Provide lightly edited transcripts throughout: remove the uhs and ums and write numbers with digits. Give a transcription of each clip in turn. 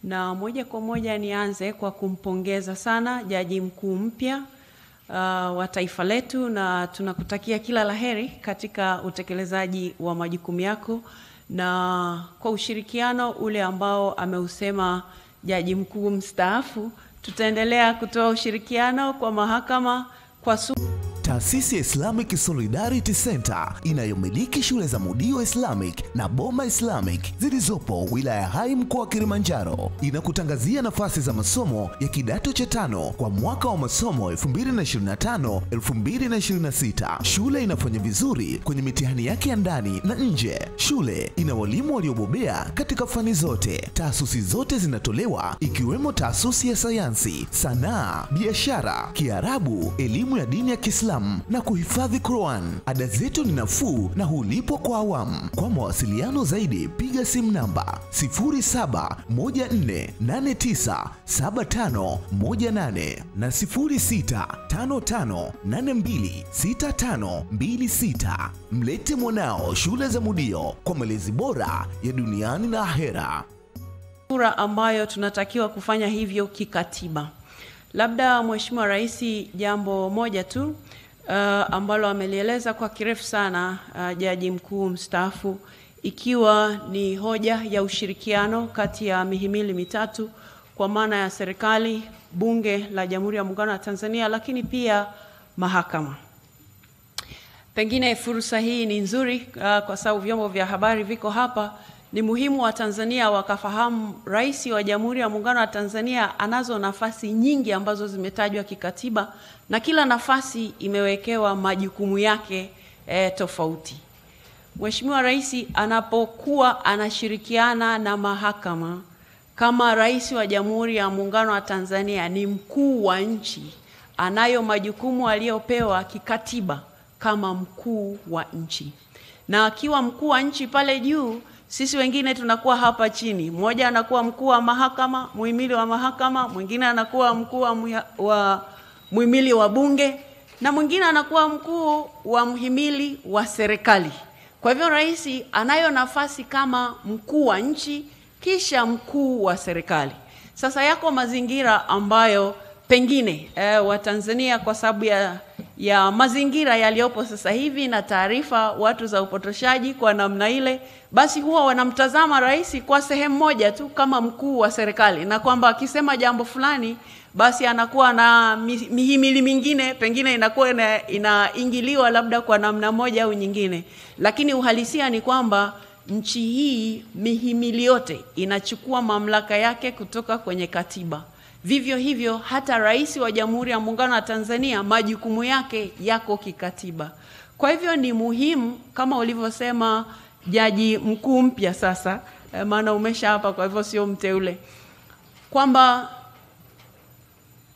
Na moja kwa moja nianze kwa kumpongeza sana Jaji Mkuu mpya wa taifa letu, na tunakutakia kila laheri katika utekelezaji wa majukumu yako, na kwa ushirikiano ule ambao ameusema Jaji Mkuu mstaafu, tutaendelea kutoa ushirikiano kwa mahakama kwa Taasisi ya Islamic Solidarity Center inayomiliki shule za Mudio Islamic na Boma Islamic zilizopo wilaya Hai mkoa wa Kilimanjaro inakutangazia nafasi za masomo ya kidato cha 5 kwa mwaka wa masomo 2025-2026. Shule inafanya vizuri kwenye mitihani yake ya ndani na nje. Shule ina walimu waliobobea katika fani zote. Taasisi zote zinatolewa ikiwemo taasisi ya sayansi, sanaa, biashara, Kiarabu, elimu ya dini ya Kiislamu na kuhifadhi Quran. Ada zetu ni nafuu na hulipwa kwa awamu. Kwa mawasiliano zaidi piga simu namba 0714897518 na 0655826526. Mlete mwanao shule za Mudio kwa malezi bora ya duniani na ahera. Sura ambayo tunatakiwa kufanya hivyo kikatiba. Labda Mheshimiwa Rais, jambo moja tu ambalo amelieleza kwa kirefu sana Jaji Mkuu mstaafu, ikiwa ni hoja ya ushirikiano kati ya mihimili mitatu, kwa maana ya serikali, Bunge la Jamhuri ya Muungano wa Tanzania, lakini pia mahakama. Pengine fursa hii ni nzuri kwa sababu vyombo vya habari viko hapa. Ni muhimu wa Tanzania wakafahamu Rais wa Jamhuri ya Muungano wa Tanzania anazo nafasi nyingi ambazo zimetajwa kikatiba, na kila nafasi imewekewa majukumu yake tofauti. Mheshimiwa Rais anapokuwa anashirikiana na mahakama kama Rais wa Jamhuri ya Muungano wa Tanzania, ni mkuu wa nchi, anayo majukumu aliyopewa kikatiba kama mkuu wa nchi. Na akiwa mkuu wa nchi pale juu, sisi wengine tunakuwa hapa chini. Mmoja anakuwa mkuu wa mahakama, muhimili wa mahakama, mwingine anakuwa mkuu wa muhimili wa bunge, na mwingine anakuwa mkuu wa muhimili wa serikali. Kwa hivyo Rais anayo nafasi kama mkuu wa nchi kisha mkuu wa serikali. Sasa yako mazingira ambayo pengine Watanzania kwa sababu ya mazingira yaliyopo sasa hivi na taarifa watu za upotoshaji kwa namna ile, basi huwa wanamtazama Rais kwa sehemu moja tu kama mkuu wa serikali, na kwamba akisema jambo fulani basi anakuwa na mihimili mingine pengine inakuwa inaingiliwa labda kwa namna moja au nyingine. Lakini uhalisia ni kwamba nchi hii mihimili yote inachukua mamlaka yake kutoka kwenye katiba. Vivyo hivyo hata Rais wa Jamhuri ya Muungano wa Tanzania majukumu yake yako kikatiba. Kwa hivyo ni muhimu kama ulivyosema Jaji Mkuu mpya sasa, maana umesha hapa kwa hivyo sio mteule, kwamba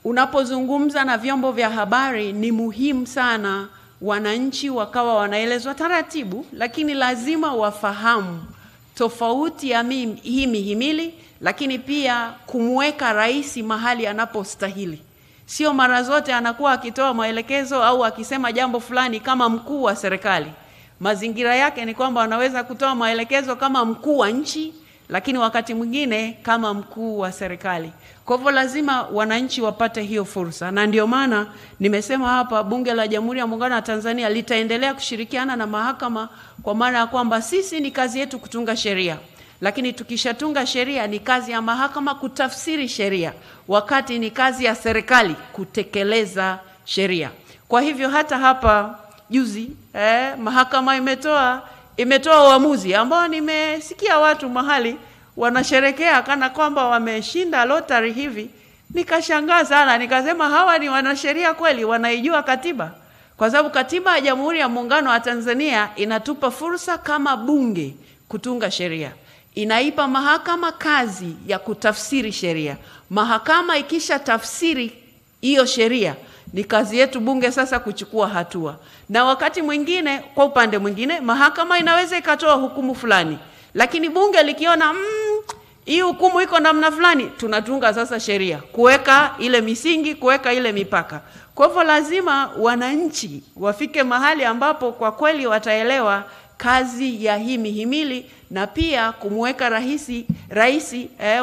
unapozungumza na vyombo vya habari ni muhimu sana wananchi wakawa wanaelezwa taratibu, lakini lazima wafahamu tofauti ya hii mihimili, lakini pia kumweka Rais mahali anapostahili. Sio mara zote anakuwa akitoa maelekezo au akisema jambo fulani kama mkuu wa serikali. Mazingira yake ni kwamba anaweza kutoa maelekezo kama mkuu wa nchi, lakini wakati mwingine kama mkuu wa serikali. Kwa hivyo lazima wananchi wapate hiyo fursa, na ndio maana nimesema hapa Bunge la Jamhuri ya Muungano wa Tanzania litaendelea kushirikiana na mahakama, kwa maana ya kwamba sisi ni kazi yetu kutunga sheria, lakini tukishatunga sheria ni kazi ya mahakama kutafsiri sheria, wakati ni kazi ya serikali kutekeleza sheria. Kwa hivyo hata hapa juzi mahakama imetoa uamuzi ambao nimesikia watu mahali wanasherekea kana kwamba wameshinda lottery hivi. Nikashangaa sana, nikasema hawa ni wanasheria kweli, wanaijua katiba? Kwa sababu katiba ya Jamhuri ya Muungano wa Tanzania inatupa fursa kama bunge kutunga sheria. Inaipa mahakama kazi ya kutafsiri sheria. Mahakama ikisha tafsiri hiyo sheria, ni kazi yetu bunge sasa kuchukua hatua. Na wakati mwingine, kwa upande mwingine, mahakama inaweza ikatoa hukumu fulani, lakini bunge likiona hii hukumu iko namna fulani, tunatunga sasa sheria kuweka ile misingi, kuweka ile mipaka. Kwa hivyo lazima wananchi wafike mahali ambapo kwa kweli wataelewa kazi ya hii mihimili, na pia kumweka rais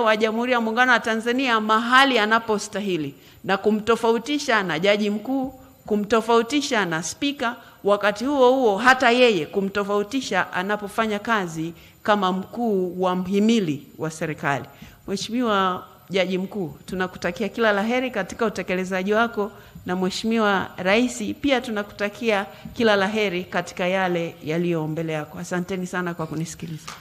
wa Jamhuri ya Muungano wa Tanzania mahali anapostahili, na kumtofautisha na jaji mkuu, kumtofautisha na spika, wakati huo hata yeye kumtofautisha anapofanya kazi kama mkuu wa mhimili wa serikali. Mheshimiwa Jaji Mkuu, tunakutakia kila laheri katika utekelezaji wako, na Mheshimiwa Rais pia tunakutakia kila laheri katika yale yaliyo mbele yako. Asanteni sana kwa kunisikiliza.